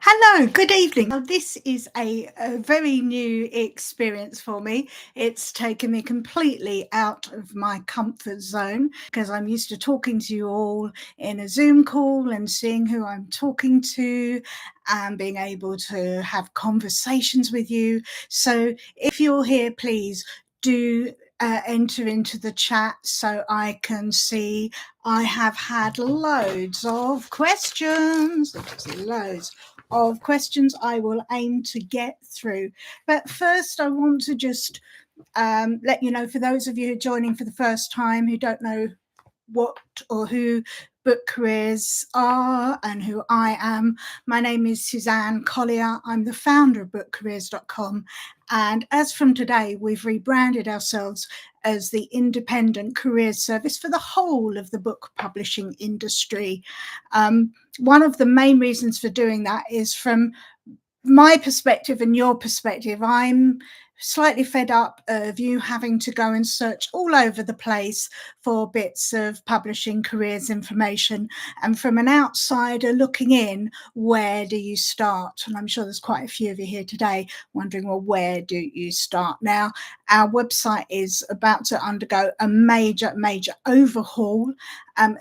Hello, good evening. Now, this is a very new experience for me. It's taken me completely out of my comfort zone because I'm used to talking to you all in a Zoom call and seeing who I'm talking to and being able to have conversations with you. So if you're here, please do enter into the chat so I can see. I have had loads of questions, loads of questions I will aim to get through. But first, I want to just let you know, for those of you who are joining for the first time who don't know what or who book careers are and who I am. My name is Suzanne Collier. I'm the founder of bookcareers.com. And as from today, we've rebranded ourselves as the independent careers service for the whole of the book publishing industry. One of the main reasons for doing that is from my perspective and your perspective. I'm slightly fed up of you having to go and search all over the place for bits of publishing careers information, and from an outsider looking in, where do you start? And I'm sure there's quite a few of you here today wondering, well, where do you start? Now, our website is about to undergo a major overhaul.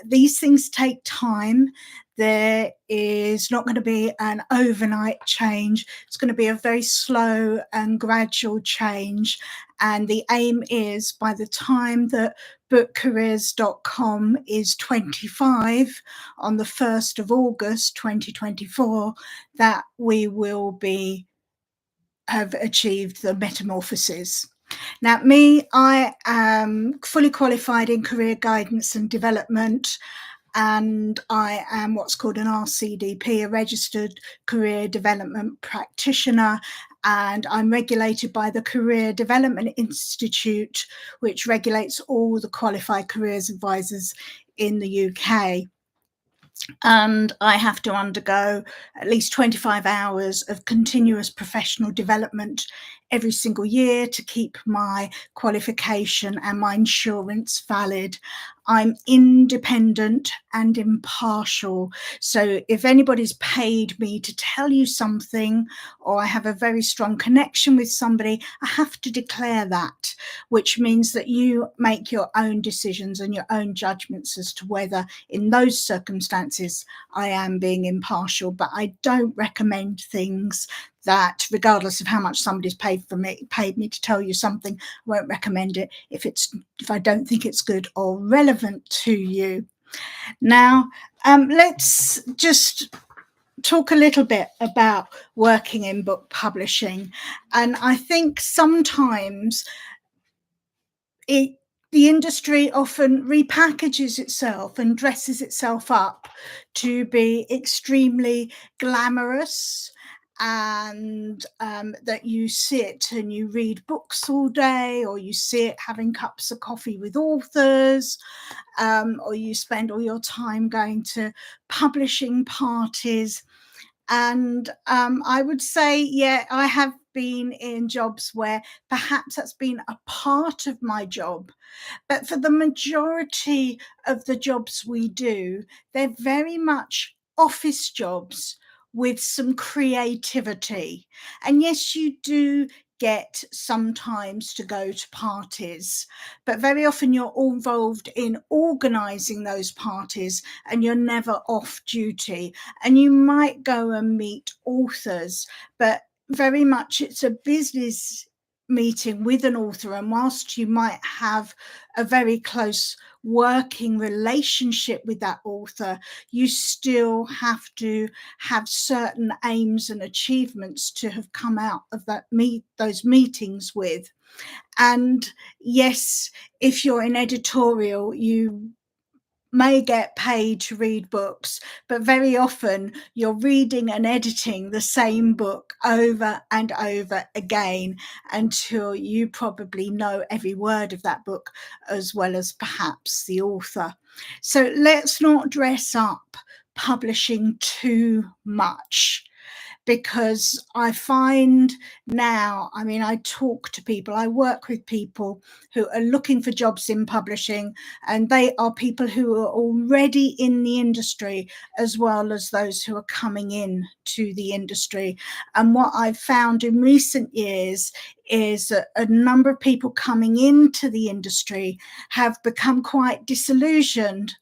These things take time. There is not going to be an overnight change. It's going to be a very slow and gradual change. And the aim is, by the time that bookcareers.com is 25 on the 1st of August 2024, that we will have achieved the metamorphosis. Now, I am fully qualified in career guidance and development, and I am what's called an RCDP, a registered career development practitioner, and I'm regulated by the Career Development Institute, which regulates all the qualified careers advisors in the UK. And I have to undergo at least 25 hours of continuous professional development every single year to keep my qualification and my insurance valid. I'm independent and impartial. So if anybody's paid me to tell you something, or I have a very strong connection with somebody, I have to declare that, which means that you make your own decisions and your own judgments as to whether in those circumstances I am being impartial. But I don't recommend things that, regardless of how much somebody's paid me to tell you something, I won't recommend it if I don't think it's good or relevant to you. Now, let's just talk a little bit about working in book publishing. And I think sometimes the industry often repackages itself and dresses itself up to be extremely glamorous, and that you sit and you read books all day, or you sit having cups of coffee with authors, or you spend all your time going to publishing parties. And I would say, yeah, I have been in jobs where perhaps that's been a part of my job. But for the majority of the jobs we do, they're very much office jobs with some creativity. And yes, you do get sometimes to go to parties, but very often you're involved in organising those parties and you're never off duty. And you might go and meet authors, but very much it's a business meeting with an author, and whilst you might have a very close working relationship with that author, you still have to have certain aims and achievements to have come out of those meetings with. And yes, if you're in editorial, you may get paid to read books, but very often you're reading and editing the same book over and over again until you probably know every word of that book as well as perhaps the author. So let's not dress up publishing too much. because I find now, I mean, I talk to people, I work with people who are looking for jobs in publishing, and they are people who are already in the industry as well as those who are coming in to the industry. And what I've found in recent years is that a number of people coming into the industry have become quite disillusioned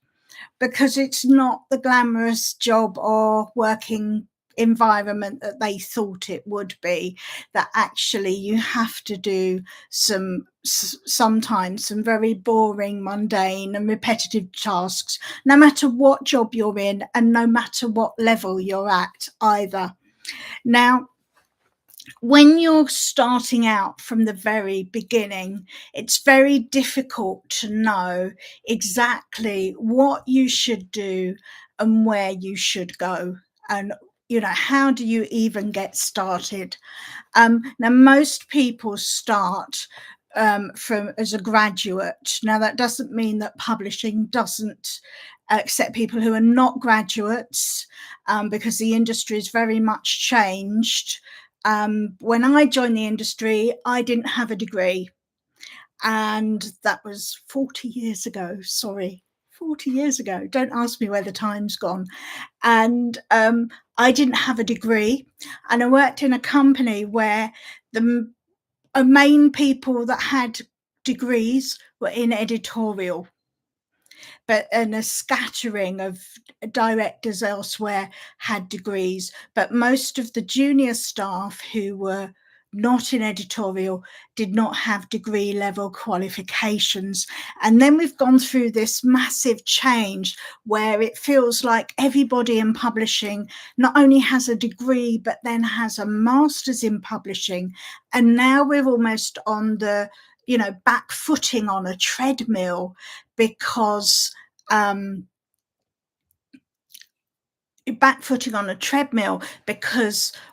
because it's not the glamorous job or working environment that they thought it would be, that actually you have to do sometimes some very boring, mundane and repetitive tasks, no matter what job you're in and no matter what level you're at either. Now, when you're starting out from the very beginning, it's very difficult to know exactly what you should do and where you should go. And, how do you even get started? Now, most people start from as a graduate. Now, that doesn't mean that publishing doesn't accept people who are not graduates, because the industry is very much changed. When I joined the industry, I didn't have a degree, and that was 40 years ago. Sorry, 40 years ago. Don't ask me where the time's gone. And I didn't have a degree, and I worked in a company where the main people that had degrees were in editorial, and a scattering of directors elsewhere had degrees, but most of the junior staff who were not in editorial did not have degree level qualifications. And then we've gone through this massive change where it feels like everybody in publishing not only has a degree but then has a master's in publishing, and now we're almost on the back footing on a treadmill, because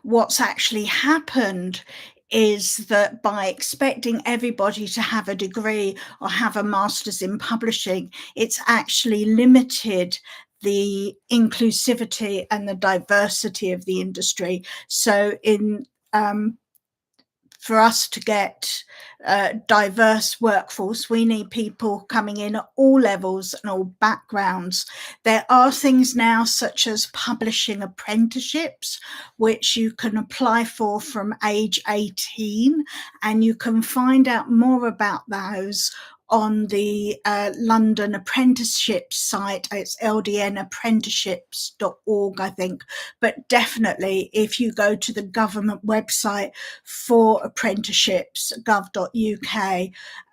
what's actually happened is that by expecting everybody to have a degree or have a master's in publishing, it's actually limited the inclusivity and the diversity of the industry. So for us to get a diverse workforce, we need people coming in at all levels and all backgrounds. There are things now such as publishing apprenticeships, which you can apply for from age 18, and you can find out more about those on the London apprenticeship site. It's ldnapprenticeships.org, I think. But definitely, if you go to the government website for apprenticeships, gov.uk,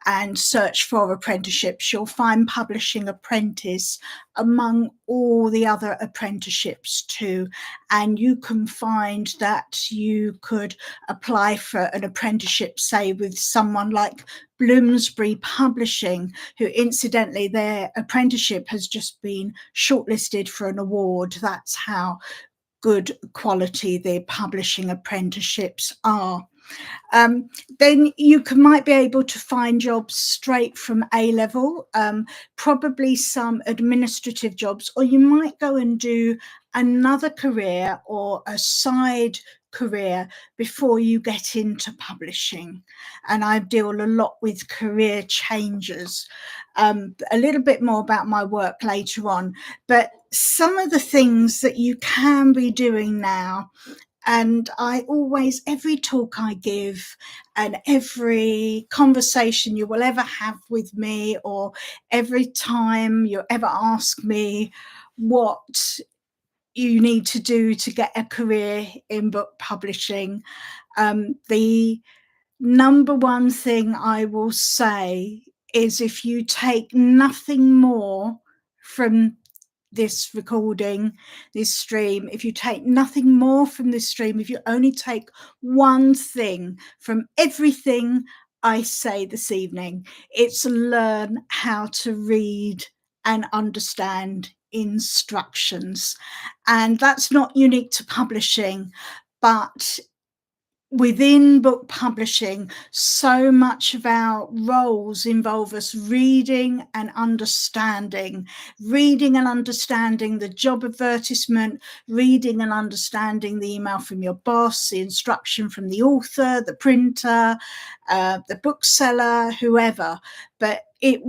and search for apprenticeships, you'll find Publishing Apprentice among all the other apprenticeships too. And you can find that you could apply for an apprenticeship, say, with someone like Bloomsbury Publishing, who incidentally their apprenticeship has just been shortlisted for an award. That's how good quality the publishing apprenticeships are. Then you might be able to find jobs straight from A level, probably some administrative jobs, or you might go and do another career or a side career before you get into publishing. And I deal a lot with career changes. A little bit more about my work later on, but some of the things that you can be doing now. And I always, every talk I give and every conversation you will ever have with me, or every time you ever ask me what you need to do to get a career in book publishing, the number one thing I will say is, if you take nothing more from this recording, this stream, if you take nothing more from this stream, if you only take one thing from everything I say this evening, it's learn how to read and understand instructions. And that's not unique to publishing, but within book publishing, so much of our roles involve us reading and understanding the job advertisement, reading and understanding the email from your boss, the instruction from the author, the printer, the bookseller, whoever. But it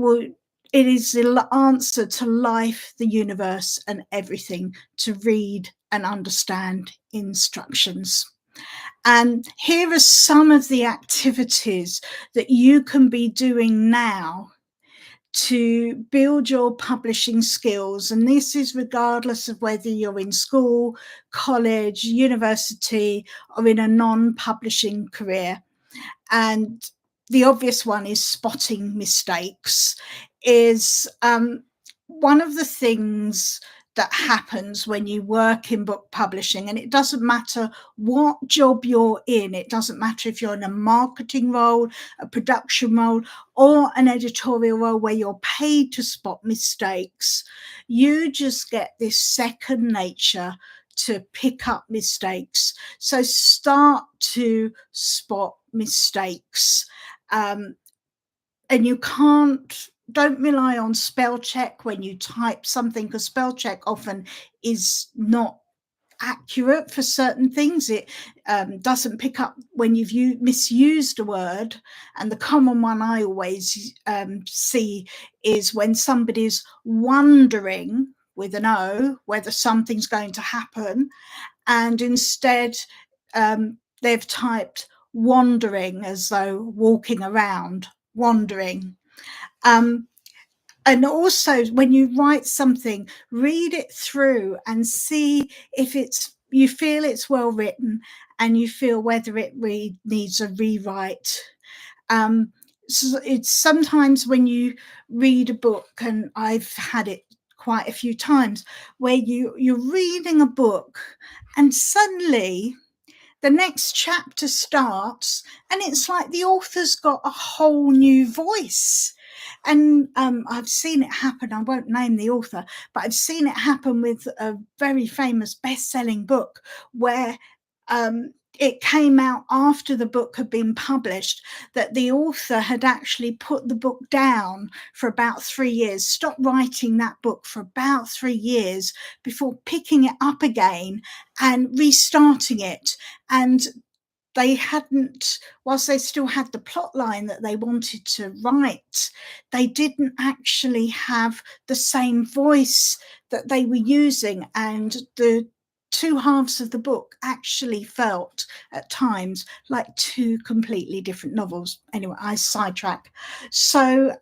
is the answer to life, the universe, and everything, to read and understand instructions. And here are some of the activities that you can be doing now to build your publishing skills. And this is regardless of whether you're in school, college, university, or in a non-publishing career. And the obvious one is spotting mistakes. Is one of the things that happens when you work in book publishing, and it doesn't matter what job you're in, it doesn't matter if you're in a marketing role, a production role, or an editorial role where you're paid to spot mistakes, you just get this second nature to pick up mistakes. So start to spot mistakes. And you don't rely on spell check when you type something, because spell check often is not accurate for certain things. It doesn't pick up when you've misused a word. And the common one I always see is when somebody's wondering, with an O, whether something's going to happen, and instead they've typed wandering, as though walking around, wandering. And also, when you write something, read it through and see if you feel it's well written, and you feel whether it needs a rewrite. So it's sometimes when you read a book, and I've had it quite a few times, where you're reading a book and suddenly the next chapter starts and it's like the author's got a whole new voice. And I've seen it happen. I won't name the author, but I've seen it happen with a very famous best-selling book where it came out after the book had been published that the author had actually put the book down for about 3 years, stopped writing that book for about 3 years before picking it up again and restarting it. And they hadn't, whilst they still had the plot line that they wanted to write, they didn't actually have the same voice that they were using. And the two halves of the book actually felt at times like two completely different novels. Anyway, I sidetrack. So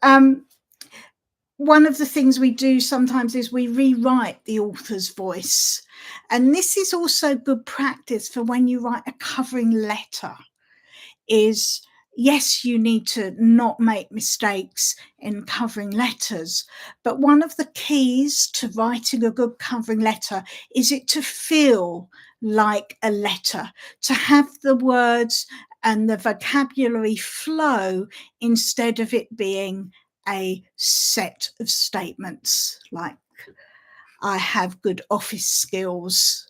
one of the things we do sometimes is we rewrite the author's voice. And this is also good practice for when you write a covering letter. Is, yes, you need to not make mistakes in covering letters, but one of the keys to writing a good covering letter is it to feel like a letter, to have the words and the vocabulary flow instead of it being a set of statements like, I have good office skills,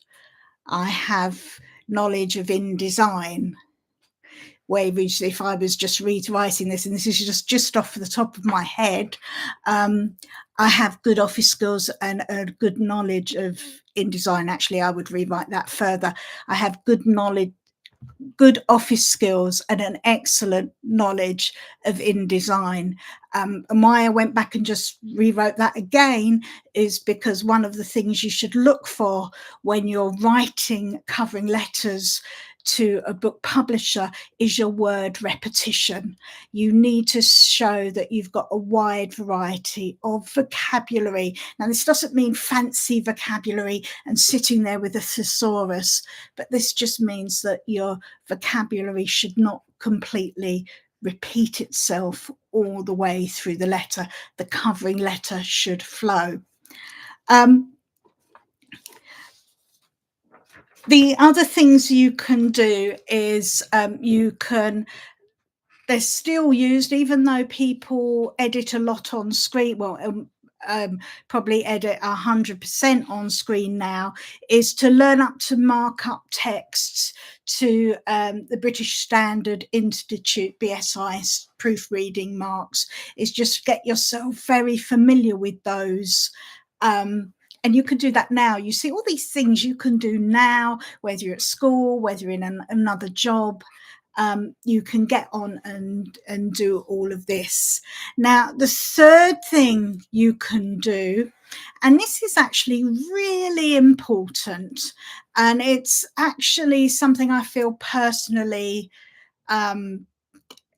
I have knowledge of InDesign. Whereas if I was just rewriting this, and this is just off the top of my head, I have good office skills and a good knowledge of InDesign. Actually, I would rewrite that further. I have good office skills and an excellent knowledge of InDesign. And why I went back and just rewrote that again is because one of the things you should look for when you're writing covering letters to a book publisher is your word repetition. You need to show that you've got a wide variety of vocabulary. Now, this doesn't mean fancy vocabulary and sitting there with a thesaurus, but this just means that your vocabulary should not completely repeat itself all the way through the letter. The covering letter should flow. The other things you can do is they're still used, even though people edit a lot on screen. Well, probably edit 100% on screen now, is to learn up to mark up texts to the British Standard Institute BSI proofreading marks. Is just get yourself very familiar with those. And you can do that now. You see all these things you can do now, whether you're at school, whether you're in another job. You can get on and do all of this. Now, the third thing you can do, and this is actually really important, and it's actually something I feel personally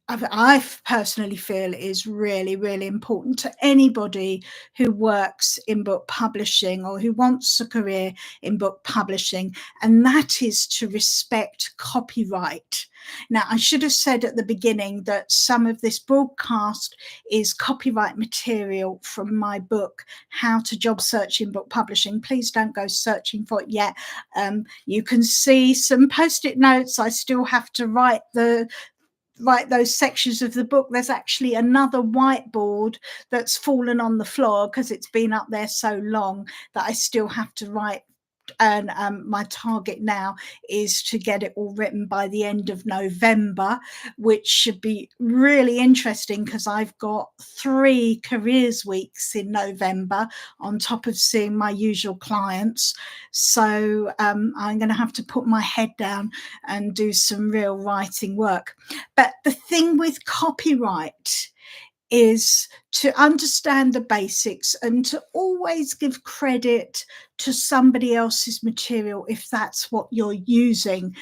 I personally feel is really, really important to anybody who works in book publishing or who wants a career in book publishing, and that is to respect copyright. Now, I should have said at the beginning that some of this broadcast is copyright material from my book, How to Job Search in Book Publishing. Please don't go searching for it yet. You can see some post-it notes. I still have to write those sections of the book. There's actually another whiteboard that's fallen on the floor because it's been up there so long that I still have to write. And my target now is to get it all written by the end of November, which should be really interesting because I've got 3 careers weeks in November on top of seeing my usual clients. So I'm going to have to put my head down and do some real writing work. But the thing with copyright is to understand the basics and to always give credit to somebody else's material if that's what you're using.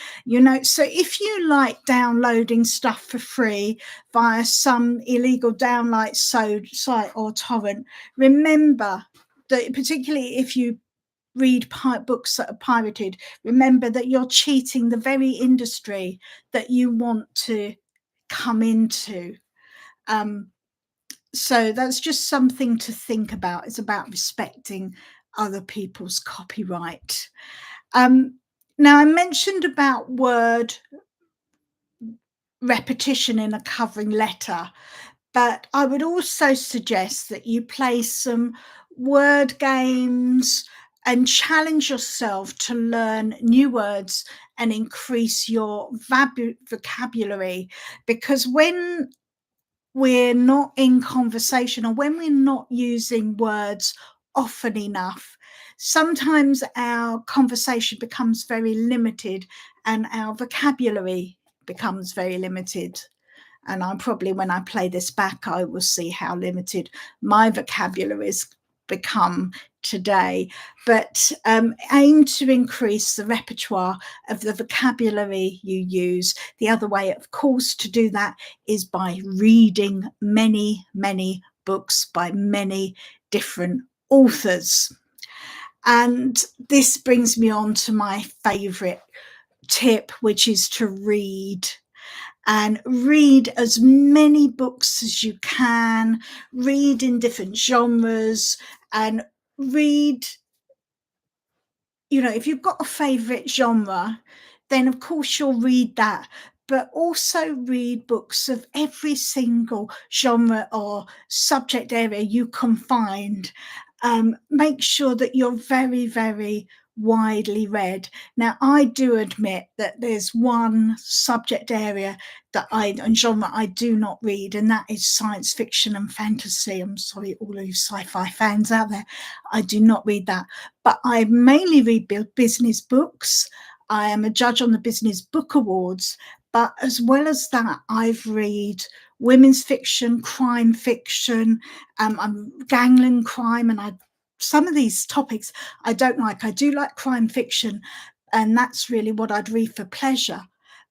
So if you like downloading stuff for free via some illegal download site or torrent, remember that, particularly if you read books that are pirated, remember that you're cheating the very industry that you want to come into. So that's just something to think about. It's about respecting other people's copyright. Now, I mentioned about word repetition in a covering letter, but I would also suggest that you play some word games and challenge yourself to learn new words and increase your vocabulary, because when we're not in conversation or when we're not using words often enough, sometimes our conversation becomes very limited and our vocabulary becomes very limited. And I probably, when I play this back, I will see how limited my vocabulary has become today. But aim to increase the repertoire of the vocabulary you use. The other way, of course, to do that is by reading many, many books by many different authors. And this brings me on to my favourite tip, which is to read. And read as many books as you can, read in different genres, and read, if you've got a favourite genre, then of course you'll read that, but also read books of every single genre or subject area you can find. Make sure that you're very, very widely read. Now, I do admit that there's one subject area and genre I do not read, and that is science fiction and fantasy. I'm sorry, all of you sci-fi fans out there, I do not read that. But I mainly read business books. I am a judge on the Business Book Awards. But as well as that, I've read women's fiction, crime fiction, gangland crime, and some of these topics I don't like. I do like crime fiction, and that's really what I'd read for pleasure.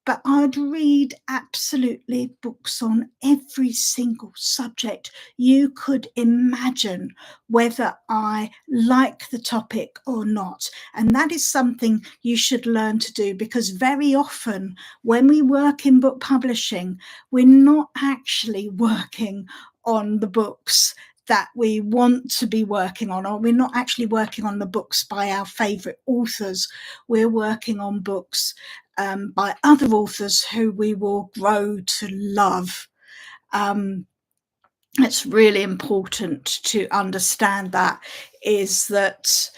But I'd read absolutely books on every single subject you could imagine, whether I like the topic or not. And that is something you should learn to do, because very often when we work in book publishing, we're not actually working on the books that we want to be working on, or we're not actually working on the books by our favourite authors. We're working on books by other authors who we will grow to love. it's really important to understand that is that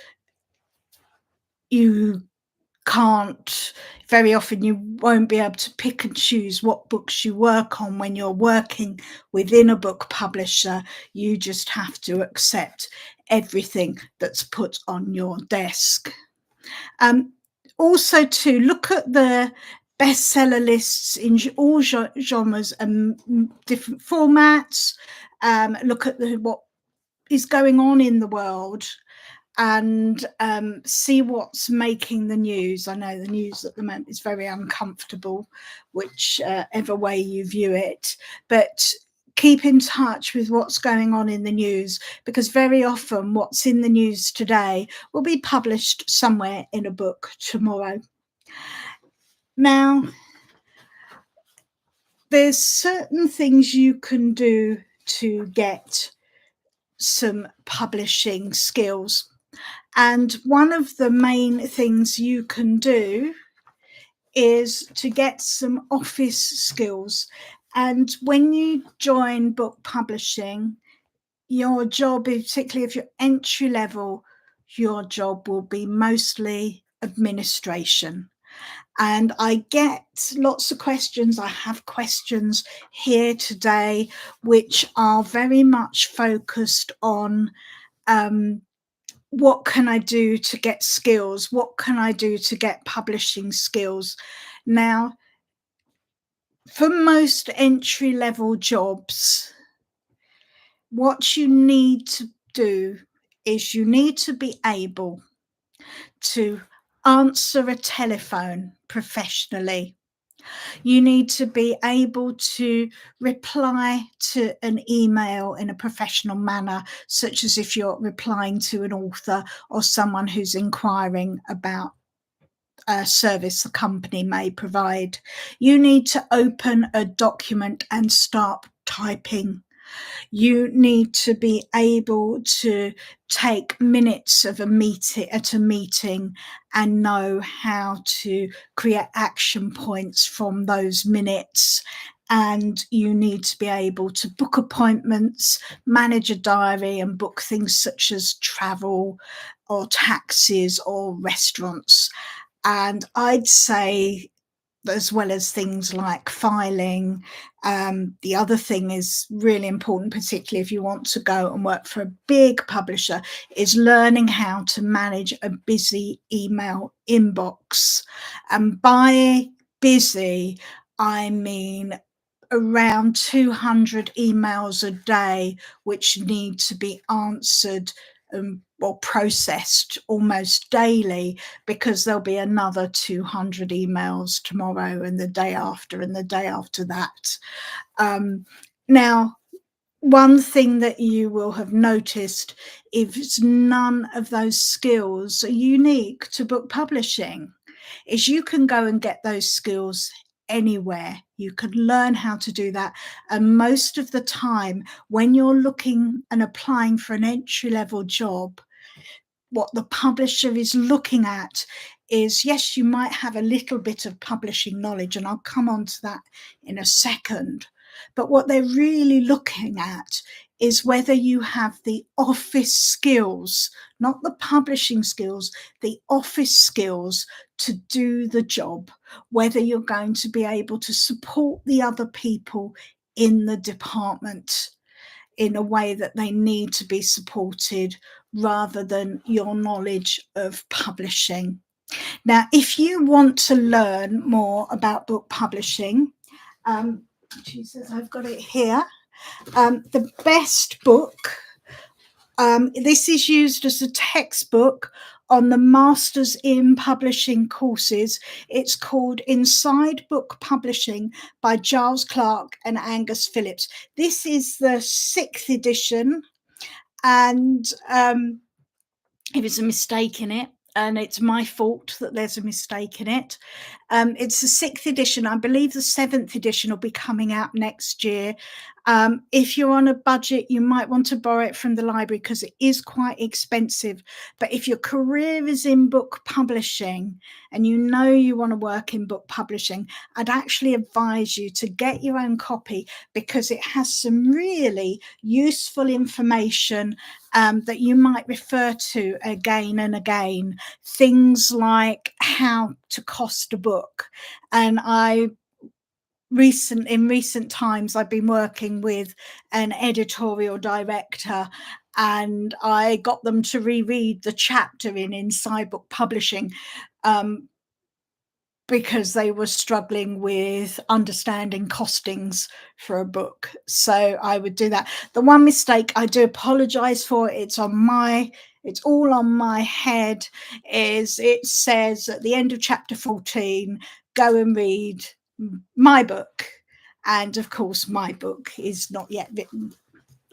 you can't very often you won't be able to pick and choose what books you work on when you're working within a book publisher. You just have to accept everything that's put on your desk. Um, Also, to look at the bestseller lists in all genres and different formats. Look at what is going on in the world and see what's making the news. I know the news at the moment is very uncomfortable, whichever way you view it, but keep in touch with what's going on in the news, because very often what's in the news today will be published somewhere in a book tomorrow. Now, there's certain things you can do to get some publishing skills. And one of the main things you can do is to get some office skills. And when you join book publishing, your job, particularly if you're entry level, your job will be mostly administration. And I get lots of questions. I have questions here today, which are very much focused on what can I do to get skills? What can I do to get publishing skills? Now, for most entry level jobs, what you need to do is you need to be able to answer a telephone professionally. You need to be able to reply to an email in a professional manner, such as if you're replying to an author or someone who's inquiring about a service the company may provide. You need to open a document and start typing. You need to be able to take minutes of a meeting at a meeting and know how to create action points from those minutes. And you need to be able to book appointments, manage a diary, and book things such as travel or taxis or restaurants. And I'd say, as well as things like filing, the other thing is really important, particularly if you want to go and work for a big publisher, is learning how to manage a busy email inbox. And by busy, I mean around 200 emails a day, which need to be answered or processed almost daily, because there'll be another 200 emails tomorrow and the day after and the day after that. Now, one thing that you will have noticed is none of those skills are unique to book publishing, is you can go and get those skills anywhere. You can learn how to do that. And most of the time, when you're looking and applying for an entry level job, what the publisher is looking at is, yes, you might have a little bit of publishing knowledge, and I'll come on to that in a second. But what they're really looking at is whether you have the office skills, not the publishing skills, the office skills to do the job, whether you're going to be able to support the other people in the department in a way that they need to be supported, rather than your knowledge of publishing. Now, if you want to learn more about book publishing, Jesus, I've got it here. The best book, this is used as a textbook on the Masters in Publishing courses. It's called Inside Book Publishing by Giles Clark and Angus Phillips. This is the 6th edition, and if it's a mistake in it, and it's my fault that there's a mistake in it. It's the 6th edition. I believe the 7th edition will be coming out next year. If you're on a budget, you might want to borrow it from the library because it is quite expensive. But if your career is in book publishing and you know you want to work in book publishing, I'd actually advise you to get your own copy because it has some really useful information that you might refer to again and again. Things like how to cost a book. And in recent times, I've been working with an editorial director, and I got them to reread the chapter in Inside Book Publishing, because they were struggling with understanding costings for a book. So I would do that. The one mistake I do apologize for, it's all on my head, is it says at the end of chapter 14, go and read my book. And of course, my book is not yet written.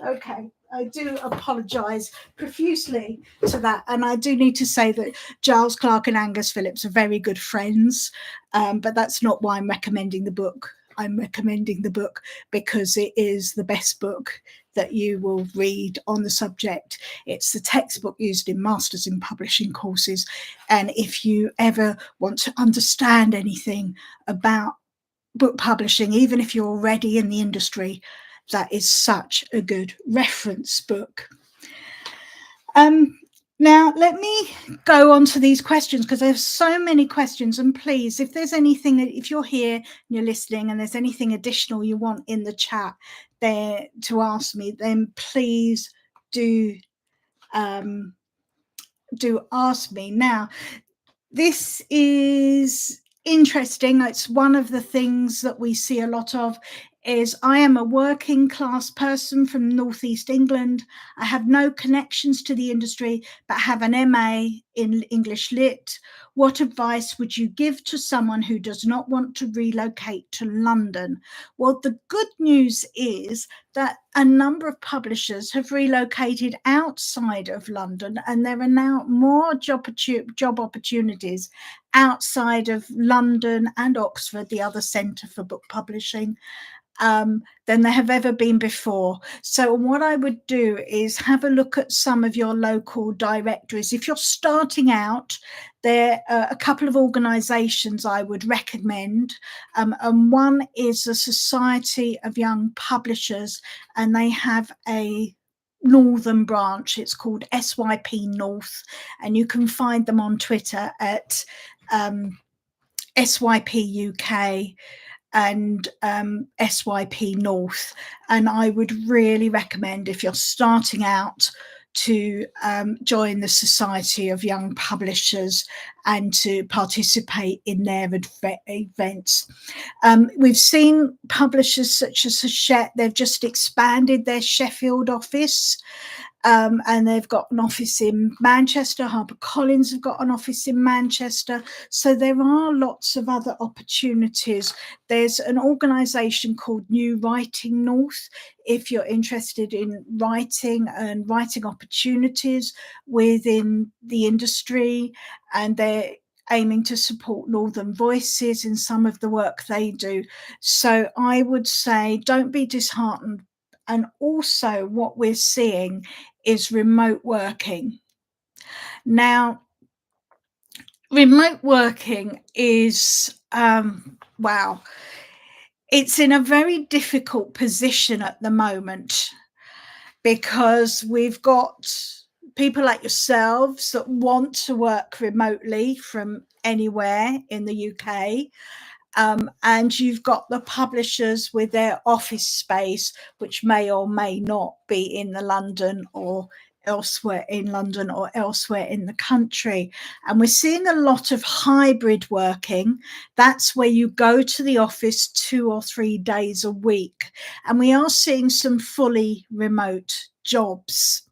Okay, I do apologise profusely to that. And I do need to say that Giles Clarke and Angus Phillips are very good friends, but that's not why I'm recommending the book. I'm recommending the book because it is the best book that you will read on the subject. It's the textbook used in Masters in Publishing courses. And if you ever want to understand anything about book publishing, even if you're already in the industry, that is such a good reference book. Now, let me go on to these questions because there's so many questions. And please, if there's anything, if you're here and you're listening and there's anything additional you want in the chat there to ask me, then please do ask me. Now, this is interesting. It's one of the things that we see a lot of is I am a working class person from Northeast England. I have no connections to the industry, but have an MA in English Lit. What advice would you give to someone who does not want to relocate to London? Well, the good news is that a number of publishers have relocated outside of London, and there are now more job opportunities outside of London and Oxford, the other centre for book publishing, than there have ever been before. So what I would do is have a look at some of your local directories. If you're starting out, there are a couple of organisations I would recommend, and one is the Society of Young Publishers, and they have a northern branch. It's called SYP North, and you can find them on Twitter at SYP UK and SYP North. And I would really recommend, if you're starting out, to join the Society of Young Publishers and to participate in their events. We've seen publishers such as Hachette, they've just expanded their Sheffield office. And they've got an office in Manchester. HarperCollins have got an office in Manchester. So there are lots of other opportunities. There's an organisation called New Writing North, if you're interested in writing and writing opportunities within the industry, and they're aiming to support Northern voices in some of the work they do. So I would say don't be disheartened. And also what we're seeing is remote working. Now, remote working is, wow, it's in a very difficult position at the moment because we've got people like yourselves that want to work remotely from anywhere in the UK. And you've got the publishers with their office space, which may or may not be in the London or elsewhere in London or elsewhere in the country. And we're seeing a lot of hybrid working. That's where you go to the office 2 or 3 days a week. And we are seeing some fully remote jobs.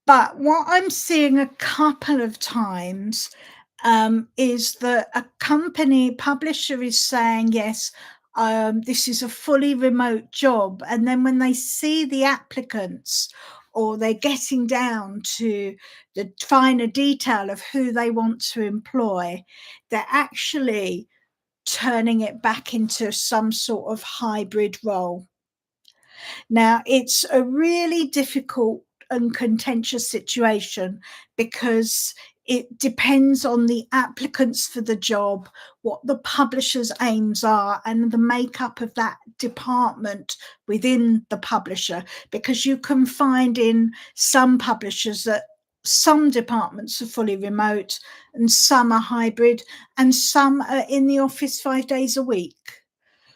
But what I'm seeing a couple of times is that a company publisher is saying, yes, this is a fully remote job. And then when they see the applicants or they're getting down to the finer detail of who they want to employ, they're actually turning it back into some sort of hybrid role. Now, it's a really difficult and contentious situation because it depends on the applicants for the job, what the publisher's aims are, and the makeup of that department within the publisher. Because you can find in some publishers that some departments are fully remote and some are hybrid and some are in the office 5 days a week.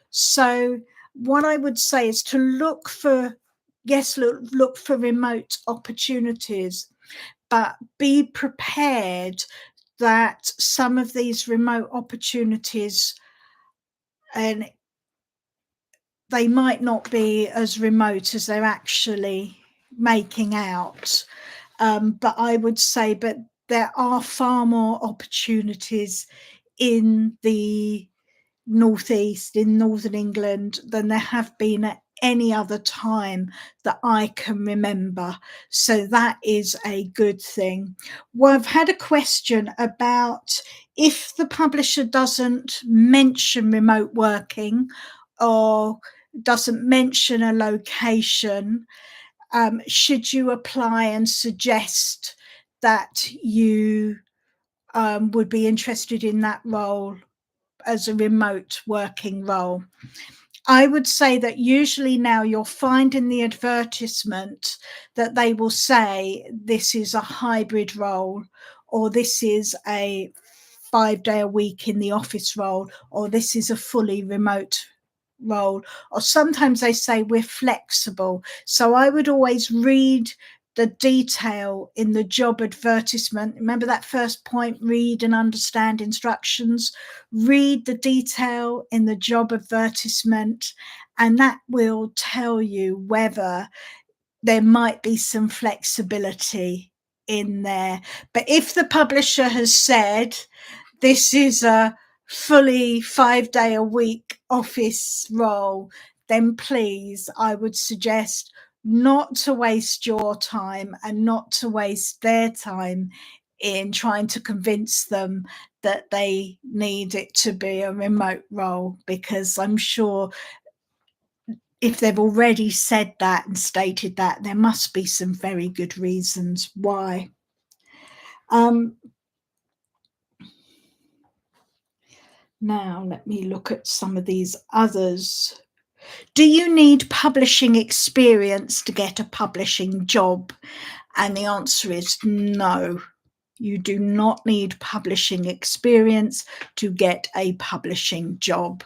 So what I would say is to look for, yes, look for remote opportunities, but be prepared that some of these remote opportunities, and they might not be as remote as they're actually making out. But I would say, but there are far more opportunities in the northeast, in northern England, than there have been at any other time that I can remember. So that is a good thing. Well, I've had a question about if the publisher doesn't mention remote working or doesn't mention a location, should you apply and suggest that you would be interested in that role as a remote working role? I would say that usually now you'll find in the advertisement that they will say this is a hybrid role, or this is a 5 day a week in the office role, or this is a fully remote role, or sometimes they say we're flexible. So I would always read the detail in the job advertisement. Remember that first point, read and understand instructions. Read the detail in the job advertisement, and that will tell you whether there might be some flexibility in there. But if the publisher has said this is a fully 5 day a week office role, then please, I would suggest not to waste your time and not to waste their time in trying to convince them that they need it to be a remote role, because I'm sure if they've already said that and stated that, there must be some very good reasons why. Now, let me look at some of these others. Do you need publishing experience to get a publishing job? And the answer is no. You do not need publishing experience to get a publishing job,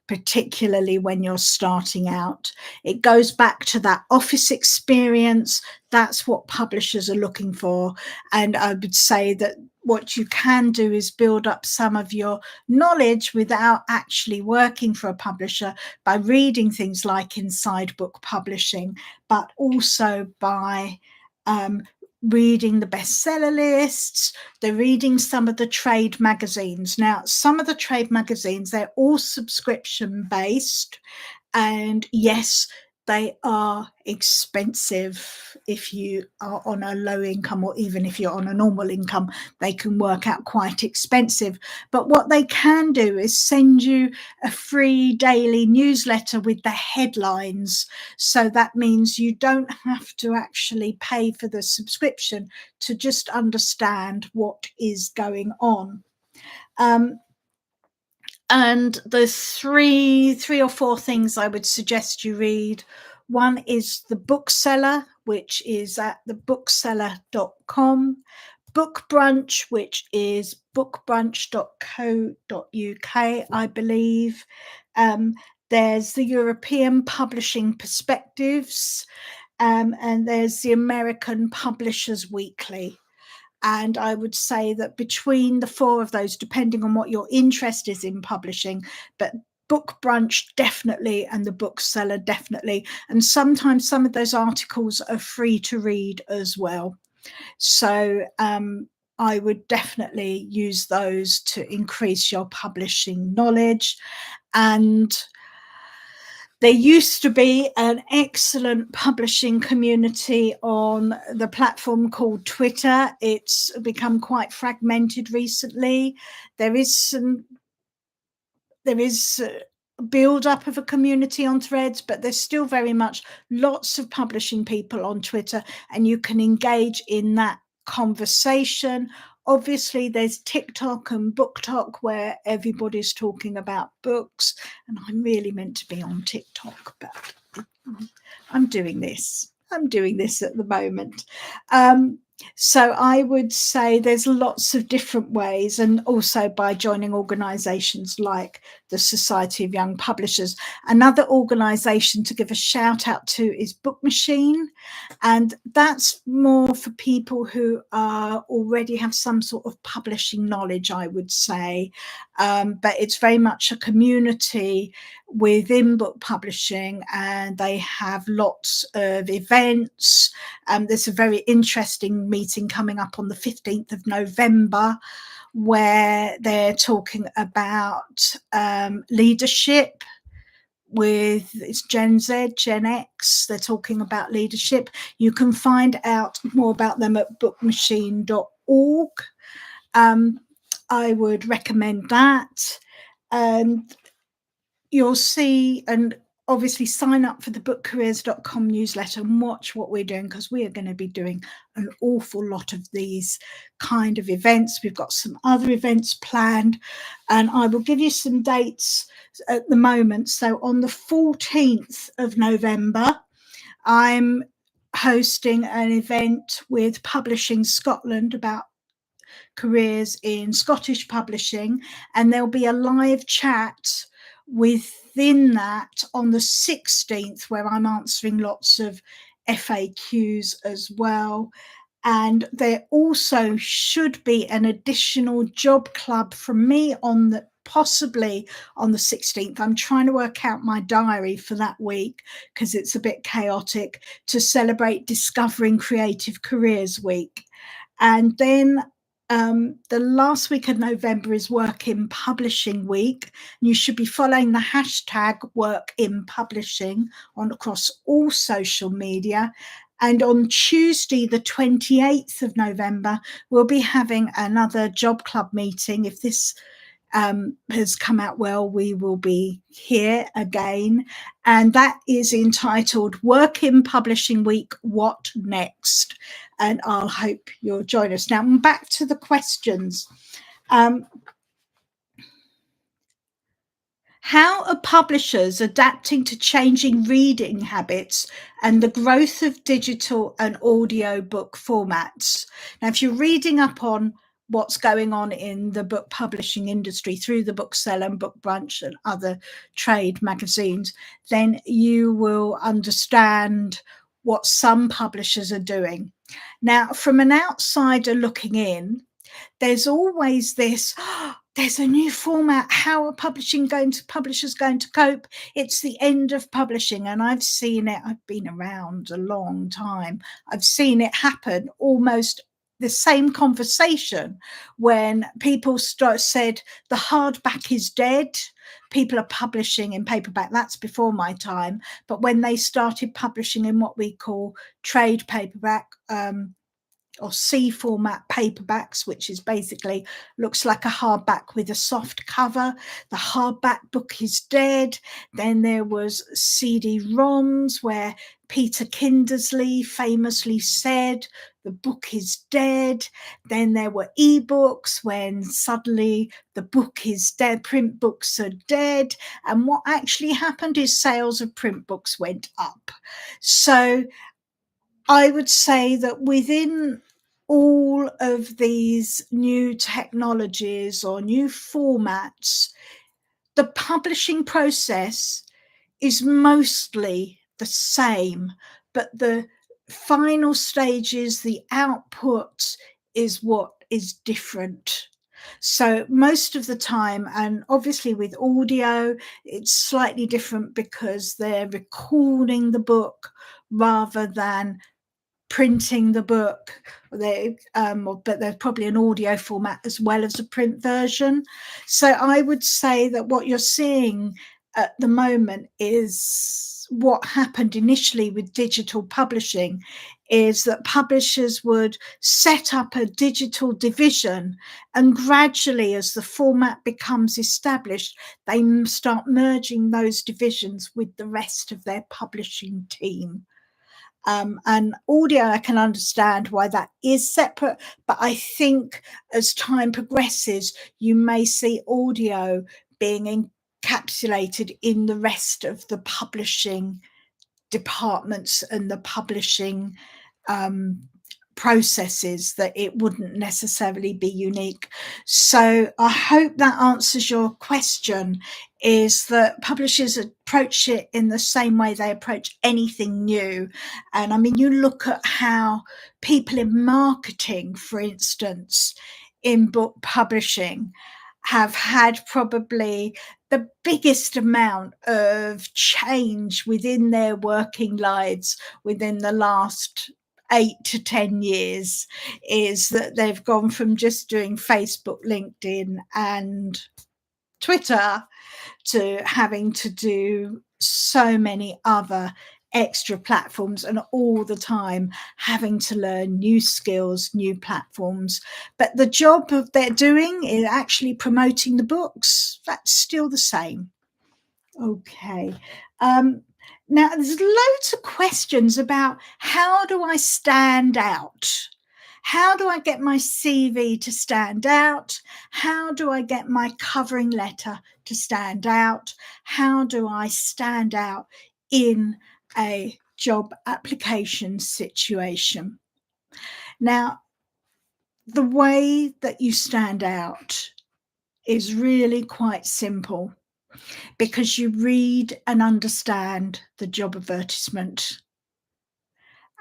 particularly when you're starting out. It goes back to that office experience. That's what publishers are looking for. And I would say that what you can do is build up some of your knowledge without actually working for a publisher by reading things like Inside Book Publishing, but also by reading the bestseller lists, they're reading some of the trade magazines. Now, some of the trade magazines, they're all subscription based, and yes, they are expensive. If you are on a low income, or even if you're on a normal income, they can work out quite expensive. But what they can do is send you a free daily newsletter with the headlines. So that means you don't have to actually pay for the subscription to just understand what is going on. And there's three or four things I would suggest you read. One is The Bookseller, which is at thebookseller.com. Book Brunch, which is bookbrunch.co.uk, I believe. There's the European Publishing Perspectives, and there's the American Publishers Weekly. And I would say that between the four of those, depending on what your interest is in publishing, but Book Brunch definitely, and the Bookseller definitely. And sometimes some of those articles are free to read as well. So I would definitely use those to increase your publishing knowledge. And There used to be an excellent publishing community on the platform called Twitter. It's become quite fragmented recently. There is build up of a community on Threads, but there's still very much lots of publishing people on Twitter, and you can engage in that conversation. Obviously, there's TikTok and Book Talk where everybody's talking about books, and I'm really meant to be on TikTok, but I'm doing this. I'm doing this at the moment. So I would say there's lots of different ways, and also by joining organisations like the Society of Young Publishers. Another organisation to give a shout out to is Book Machine, and that's more for people who already have some sort of publishing knowledge, I would say. But it's very much a community within book publishing, and they have lots of events. There's a very interesting meeting coming up on the 15th of November where they're talking about leadership with it's Gen Z, Gen X. They're talking about leadership. You can find out more about them at bookmachine.org. I would recommend that. And you'll see, and obviously sign up for the bookcareers.com newsletter and watch what we're doing, because we are going to be doing an awful lot of these kind of events. We've got some other events planned, and I will give you some dates at the moment. So on the 14th of November, I'm hosting an event with Publishing Scotland about careers in Scottish publishing, and there'll be a live chat within that on the 16th where I'm answering lots of FAQs as well. And there also should be an additional job club from me on the possibly on the 16th. I'm trying to work out my diary for that week because it's a bit chaotic, to celebrate Discovering Creative Careers Week. And then the last week of November is Work in Publishing Week. And you should be following the hashtag Work in Publishing across all social media. And on Tuesday, the 28th of November, we'll be having another job club meeting. If this has come out well, we will be here again. And that is entitled Work in Publishing Week, What Next? And I'll hope you'll join us. Now, back to the questions. How are publishers adapting to changing reading habits and the growth of digital and audio book formats? Now, if you're reading up on what's going on in the book publishing industry through the Bookseller and Book Brunch and other trade magazines, then you will understand what some publishers are doing. Now, from an outsider looking in, there's always this, there's a new format. How are publishers going to cope? It's the end of publishing. And I've seen it. I've been around a long time. I've seen it happen, almost the same conversation when people said the hardback is dead. People are publishing in paperback. That's before my time. But when they started publishing in what we call trade paperback, or C format paperbacks, which is basically looks like a hardback with a soft cover. The hardback book is dead. Then there was CD-ROMs where Peter Kindersley famously said the book is dead. Then there were ebooks when suddenly the book is dead, print books are dead. And what actually happened is sales of print books went up. So I would say that within all of these new technologies or new formats, the publishing process is mostly the same, but the final stages, the output is what is different. So most of the time, and obviously with audio, it's slightly different because they're recording the book rather than printing the book. But there's probably an audio format as well as a print version. So I would say that what you're seeing at the moment is what happened initially with digital publishing is that publishers would set up a digital division, and gradually, as the format becomes established, they start merging those divisions with the rest of their publishing team. And audio, I can understand why that is separate, but I think as time progresses, you may see audio being encapsulated in the rest of the publishing departments and the publishing um, processes, that it wouldn't necessarily be unique. So I hope that answers your question, is that publishers approach it in the same way they approach anything new. And I mean, you look at how people in marketing, for instance, in book publishing, have had probably the biggest amount of change within their working lives within the last 8 to 10 years, is that they've gone from just doing Facebook, LinkedIn, and Twitter to having to do so many other extra platforms, and all the time having to learn new skills, new platforms. But the job of they're doing is actually promoting the books. That's still the same. Okay. Now, there's loads of questions about how do I stand out? How do I get my CV to stand out? How do I get my covering letter to stand out? How do I stand out in a job application situation? Now, the way that you stand out is really quite simple, because you read and understand the job advertisement,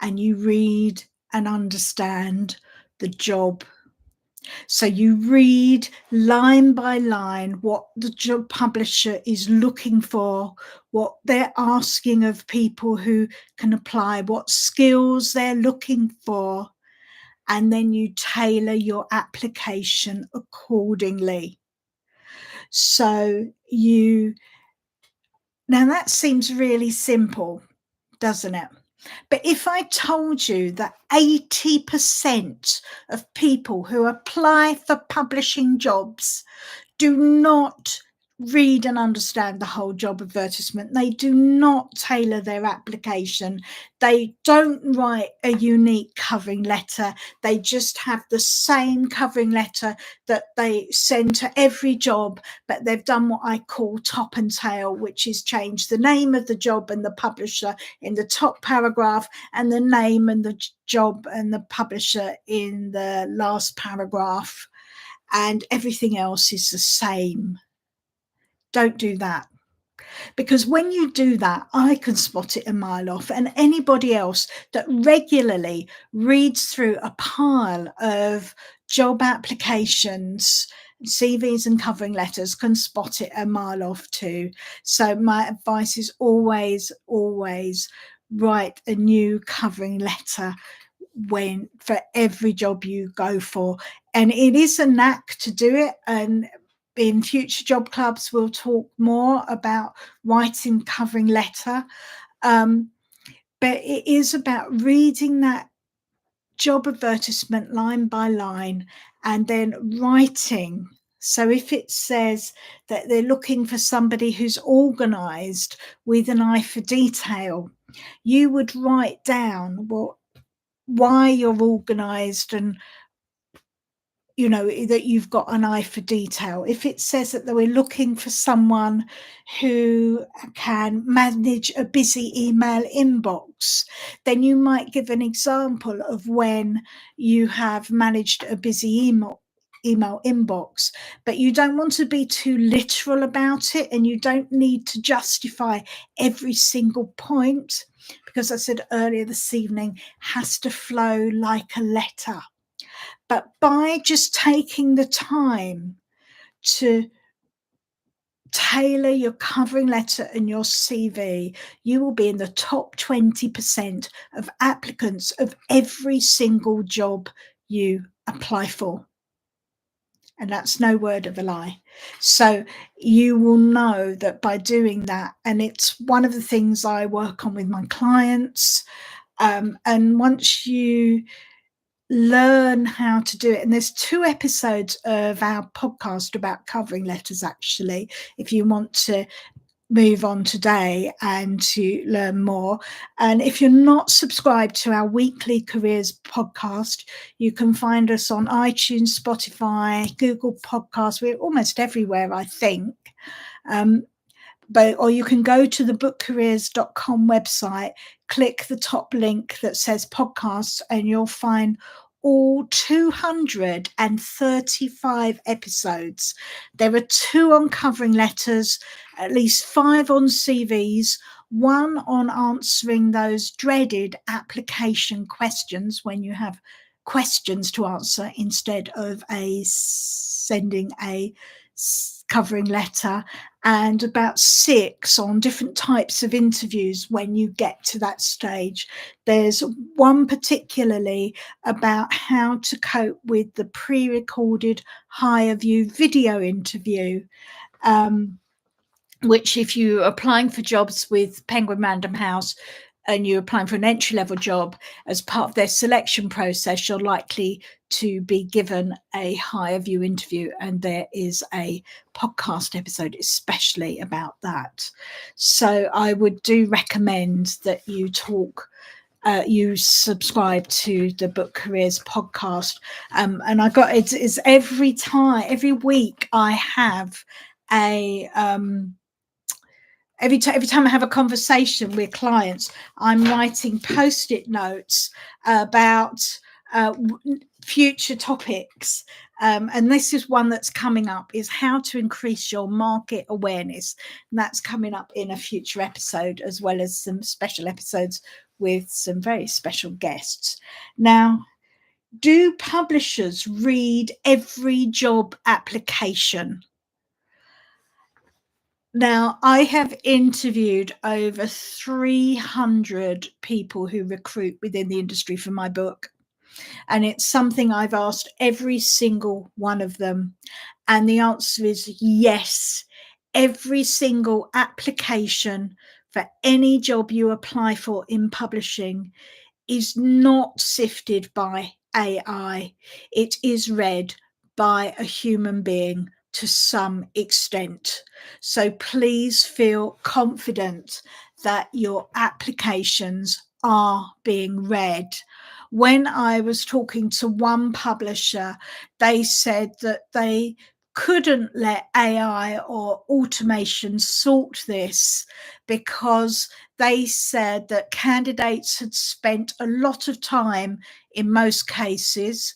and you read and understand the job. So you read line by line what the job publisher is looking for, what they're asking of people who can apply, what skills they're looking for, and then you tailor your application accordingly. So now that seems really simple, doesn't it? But if I told you that 80% of people who apply for publishing jobs do not read and understand the whole job advertisement, they do not tailor their application, they don't write a unique covering letter, they just have the same covering letter that they send to every job, but they've done what I call top and tail, which is change the name of the job and the publisher in the top paragraph, and the name and the job and the publisher in the last paragraph, and everything else is the same. Don't do that. Because when you do that, I can spot it a mile off, and anybody else that regularly reads through a pile of job applications, CVs and covering letters can spot it a mile off too. So my advice is always, always write a new covering letter for every job you go for. And it is a knack to do it, and in future job clubs we'll talk more about writing covering letter, but it is about reading that job advertisement line by line and then writing. So if it says that they're looking for somebody who's organised with an eye for detail, you would write down why you're organised, and that you've got an eye for detail. If it says that they were looking for someone who can manage a busy email inbox, then you might give an example of when you have managed a busy email inbox. But you don't want to be too literal about it, and you don't need to justify every single point, because I said earlier this evening, has to flow like a letter. But by just taking the time to tailor your covering letter and your CV, you will be in the top 20% of applicants of every single job you apply for. And that's no word of a lie. So you will know that by doing that, and it's one of the things I work on with my clients. And once you learn how to do it, and there's 2 episodes of our podcast about covering letters, actually, if you want to move on today and to learn more. And if you're not subscribed to our weekly careers podcast, you can find us on iTunes, Spotify, Google Podcasts. We're almost everywhere, I think. Or you can go to the bookcareers.com website, click the top link that says podcasts, and you'll find all 235 episodes. There are 2 on covering letters, at least 5 on CVs, 1 on answering those dreaded application questions when you have questions to answer instead of sending a covering letter, and about 6 on different types of interviews when you get to that stage. There's one particularly about how to cope with the pre-recorded higher view video interview, which if you're applying for jobs with Penguin Random House and you're applying for an entry-level job, as part of their selection process, you're likely to be given a higher view interview, and there is a podcast episode especially about that. So I would do recommend that you you subscribe to the Book Careers podcast. And I got it's every week I have a every time I have a conversation with clients, I'm writing post-it notes about future topics. And this is one that's coming up, is how to increase your market awareness. And that's coming up in a future episode, as well as some special episodes with some very special guests. Now, do publishers read every job application? Now, I have interviewed over 300 people who recruit within the industry for my book. And it's something I've asked every single one of them. And the answer is yes. Every single application for any job you apply for in publishing is not sifted by AI. It is read by a human being to some extent. So please feel confident that your applications are being read. When I was talking to one publisher, they said that they couldn't let AI or automation sort this because they said that candidates had spent a lot of time, in most cases,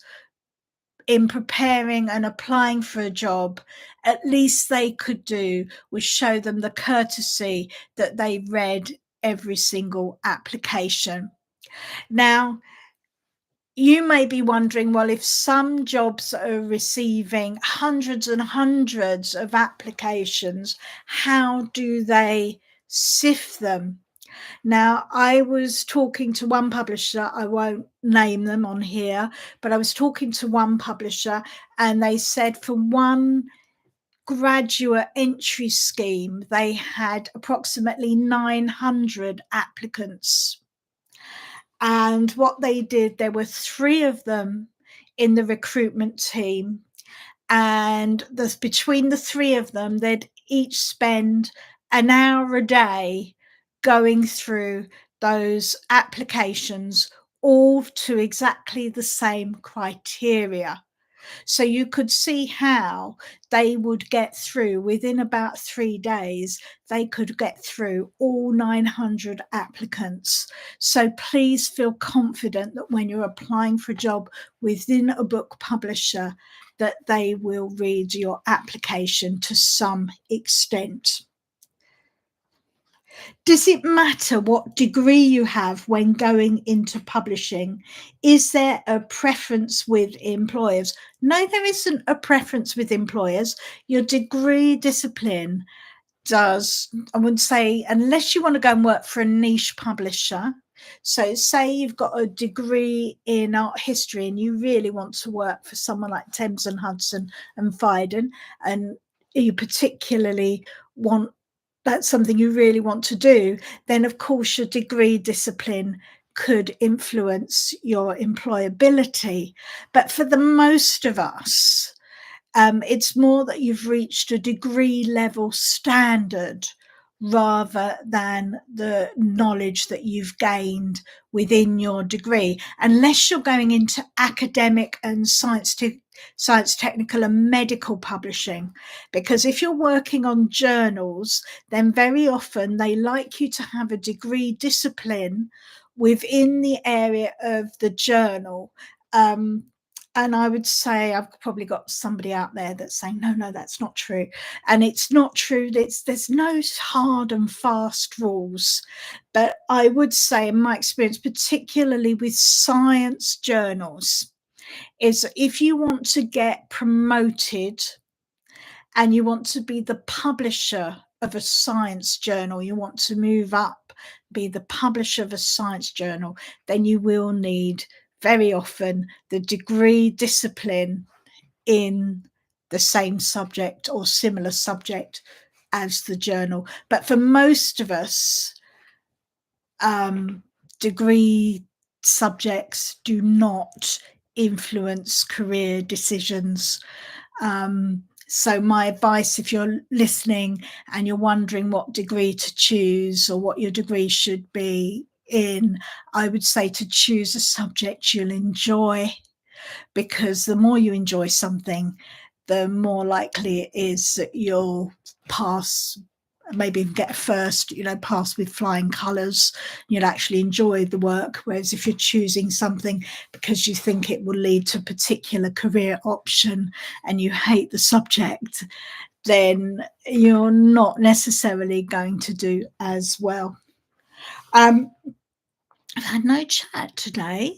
in preparing and applying for a job. At least they could do was show them the courtesy that they read every single application. Now, you may be wondering, well, if some jobs are receiving hundreds and hundreds of applications, how do they sift them? Now, I was talking to one publisher, I won't name them on here, but I was talking to one publisher, and they said for one graduate entry scheme, they had approximately 900 applicants. And what they did, there were 3 of them in the recruitment team, and between the 3 of them, they'd each spend an hour a day going through those applications, all to exactly the same criteria. So you could see how they would get through within about 3 days. They could get through all 900 applicants. So please feel confident that when you're applying for a job within a book publisher, that they will read your application to some extent. Does it matter what degree you have when going into publishing? Is there a preference with employers? No, there isn't a preference with employers. Your degree discipline does, I would say, unless you want to go and work for a niche publisher, So say you've got a degree in art history and you really want to work for someone like Thames and Hudson and Phaidon, and you particularly want, that's something you really want to do, then of course your degree discipline could influence your employability. But for the most of us, it's more that you've reached a degree level standard rather than the knowledge that you've gained within your degree, unless you're going into academic and science, technical and medical publishing. Because if you're working on journals, then very often they like you to have a degree discipline within the area of the journal. And I would say I've probably got somebody out there that's saying, no, that's not true. And it's not true. There's no hard and fast rules. But I would say, in my experience, particularly with science journals, is if you want to get promoted and you want to be the publisher of a science journal, you want to move up, be the publisher of a science journal, then you will need very often the degree discipline in the same subject or similar subject as the journal. But for most of us, degree subjects do not influence career decisions. So my advice, if you're listening and you're wondering what degree to choose or what your degree should be in, I would say to choose a subject you'll enjoy, because the more you enjoy something, the more likely it is that you'll pass, maybe even get a first, pass with flying colours. You'll actually enjoy the work. Whereas if you're choosing something because you think it will lead to a particular career option and you hate the subject, then you're not necessarily going to do as well. I've had no chat today.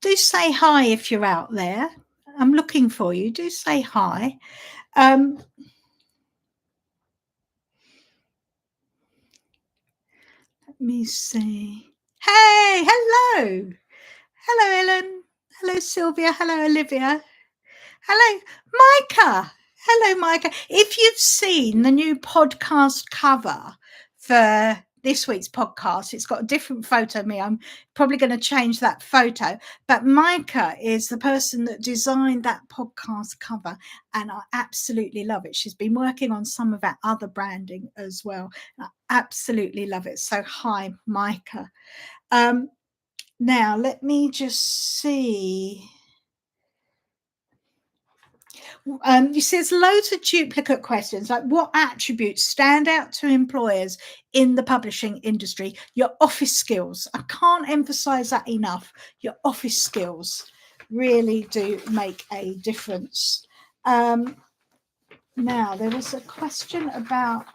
Do say hi if you're out there. I'm looking for you. Do say hi. Let me see. Hey, hello. Hello, Ellen. Hello, Sylvia. Hello, Olivia. Hello, Micah. Hello, Micah. If you've seen the new podcast cover for this week's podcast, it's got a different photo of me. I'm probably going to change that photo. But Micah is the person that designed that podcast cover, and I absolutely love it. She's been working on some of our other branding as well. I absolutely love it. So hi, Micah. Now, let me just see. You see, there's loads of duplicate questions, like what attributes stand out to employers in the publishing industry? Your office skills. I can't emphasize that enough. Your office skills really do make a difference. Now, there was a question about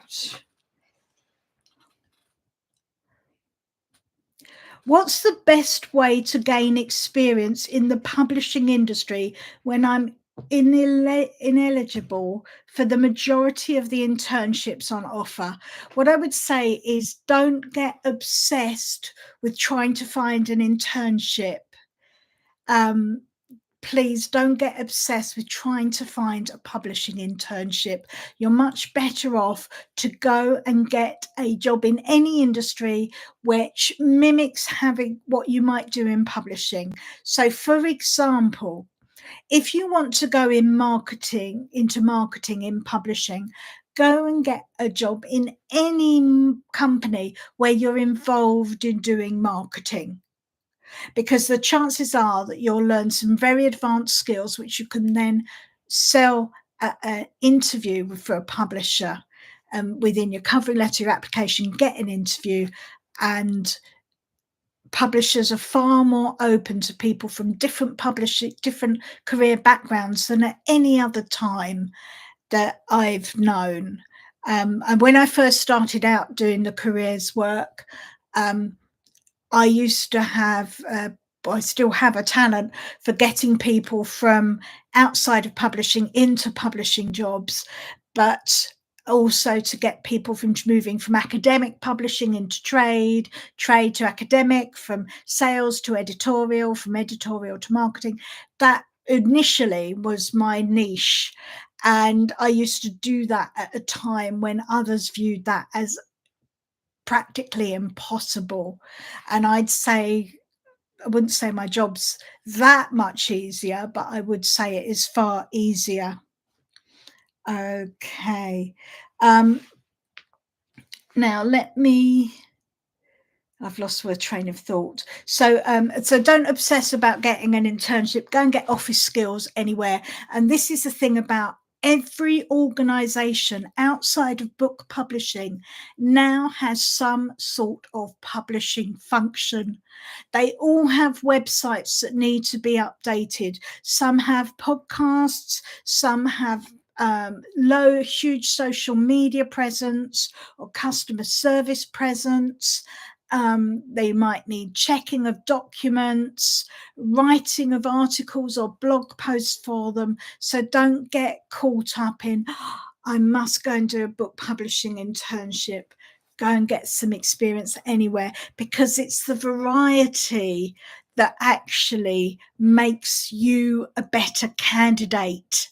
what's the best way to gain experience in the publishing industry when I'm ineligible for the majority of the internships on offer? What I would say is don't get obsessed with trying to find an internship. Please don't get obsessed with trying to find a publishing internship. You're much better off to go and get a job in any industry which mimics having what you might do in publishing. So, for example, if you want to go into marketing in publishing, go and get a job in any company where you're involved in doing marketing, because the chances are that you'll learn some very advanced skills which you can then sell at an interview for a publisher. Within your covering letter, your application, get an interview, and publishers are far more open to people from different career backgrounds than at any other time that I've known. And when I first started out doing the careers work, I used to have, I still have a talent for getting people from outside of publishing into publishing jobs. But also to get people from moving from academic publishing into trade, trade to academic, from sales to editorial, from editorial to marketing. That initially was my niche. And I used to do that at a time when others viewed that as practically impossible. And I'd say, I wouldn't say my job's that much easier, but I would say it is far easier. Okay. Now let me, I've lost my train of thought. So don't obsess about getting an internship. Go and get office skills anywhere. And this is the thing about every organization outside of book publishing now has some sort of publishing function. They all have websites that need to be updated. Some have podcasts, some have huge social media presence or customer service presence. They might need checking of documents, writing of articles or blog posts for them. So don't get caught up in, I must go and do a book publishing internship. Go and get some experience anywhere, because it's the variety that actually makes you a better candidate.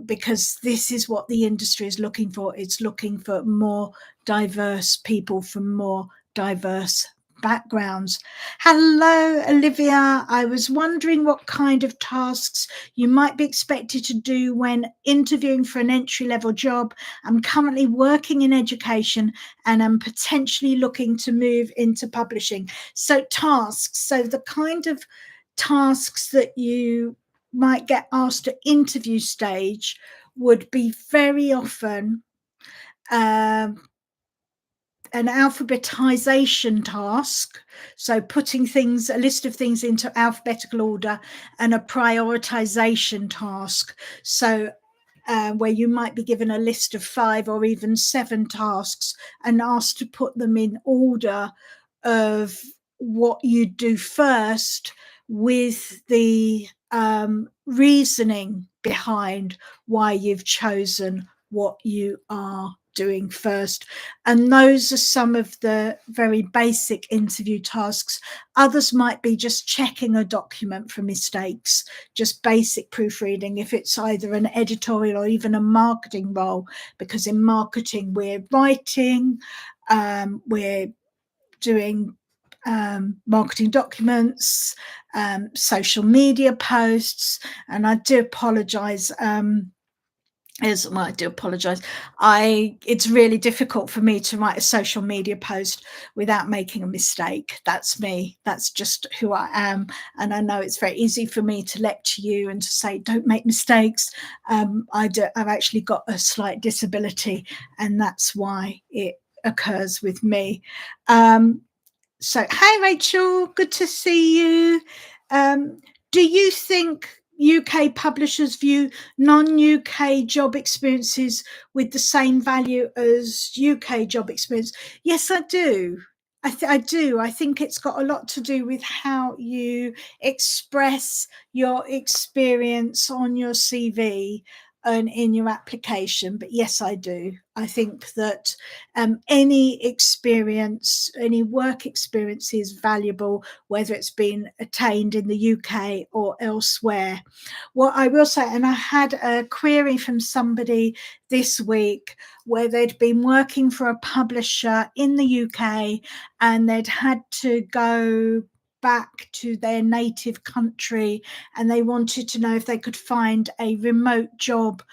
Because this is what the industry is looking for. It's looking for more diverse people from more diverse backgrounds. Hello, Olivia. I was wondering what kind of tasks you might be expected to do when interviewing for an entry-level job. I'm currently working in education and I'm potentially looking to move into publishing. So tasks, so the kind of tasks that you might get asked at interview stage would be very often an alphabetization task, so putting things, a list of things into alphabetical order, and a prioritization task, so where you might be given a list of 5 or even 7 tasks and asked to put them in order of what you do first, with the reasoning behind why you've chosen what you are doing first. And those are some of the very basic interview tasks. Others might be just checking a document for mistakes, just basic proofreading, if it's either an editorial or even a marketing role, because in marketing we're writing, we're doing marketing documents, social media posts. And I do apologize, it's really difficult for me to write a social media post without making a mistake. That's me. That's just who I am. And I know it's very easy for me to lecture you and to say, don't make mistakes. I've actually got a slight disability, and that's why it occurs with me. So, hi, Rachel, good to see you. Do you think UK publishers view non-UK job experiences with the same value as UK job experience? Yes, I do. I do. I think it's got a lot to do with how you express your experience on your CV and in your application. But yes, I do. I think that any experience, any work experience is valuable, whether it's been attained in the UK or elsewhere. What I will say, and I had a query from somebody this week where they'd been working for a publisher in the UK and they'd had to go back to their native country, and they wanted to know if they could find a remote job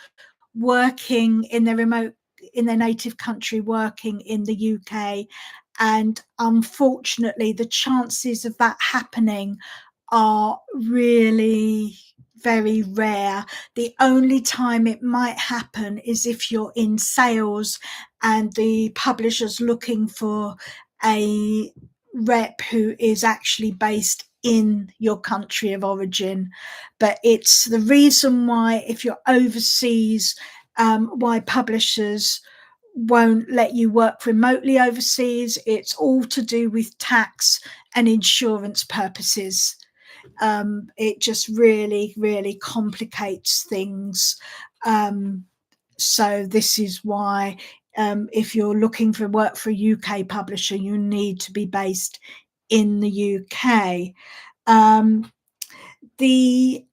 working in their native country, working in the UK. And unfortunately, the chances of that happening are really very rare. The only time it might happen is if you're in sales and the publisher's looking for a rep who is actually based in your country of origin. But it's the reason why, if you're overseas, why publishers won't let you work remotely overseas. It's all to do with tax and insurance purposes. It just really, really complicates things. So this is why if you're looking for work for a UK publisher, you need to be based in the UK. The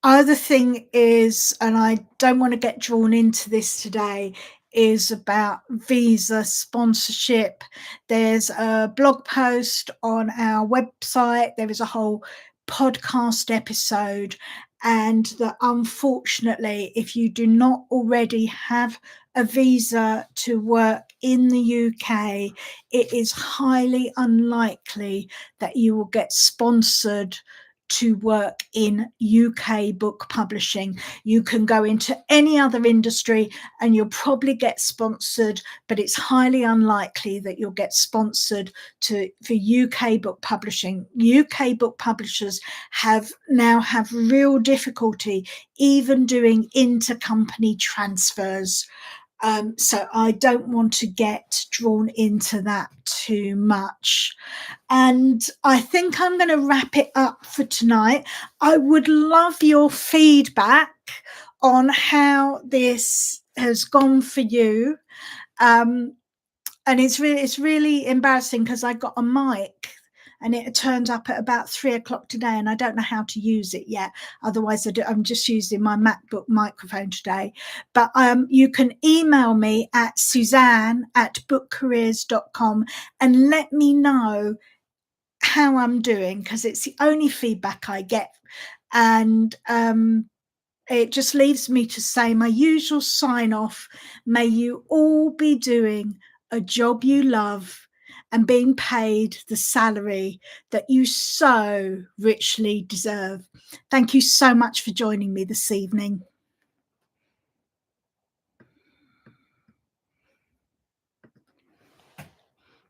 other thing is, and I don't want to get drawn into this today, is about visa sponsorship. There's a blog post on our website, there is a whole podcast episode, and that unfortunately, if you do not already have a visa to work in the UK, it is highly unlikely that you will get sponsored to work in UK book publishing. You can go into any other industry and you'll probably get sponsored, but it's highly unlikely that you'll get sponsored for UK book publishing. UK book publishers now have real difficulty even doing intercompany transfers. So I don't want to get drawn into that too much. And I think I'm going to wrap it up for tonight. I would love your feedback on how this has gone for you. And it's really embarrassing because I got a mic and it turned up at about 3 o'clock today and I don't know how to use it yet. Otherwise I'm just using my MacBook microphone today. But you can email me at suzanne@bookcareers.com and let me know how I'm doing, because it's the only feedback I get. And it just leaves me to say my usual sign off: may you all be doing a job you love and being paid the salary that you so richly deserve. Thank you so much for joining me this evening.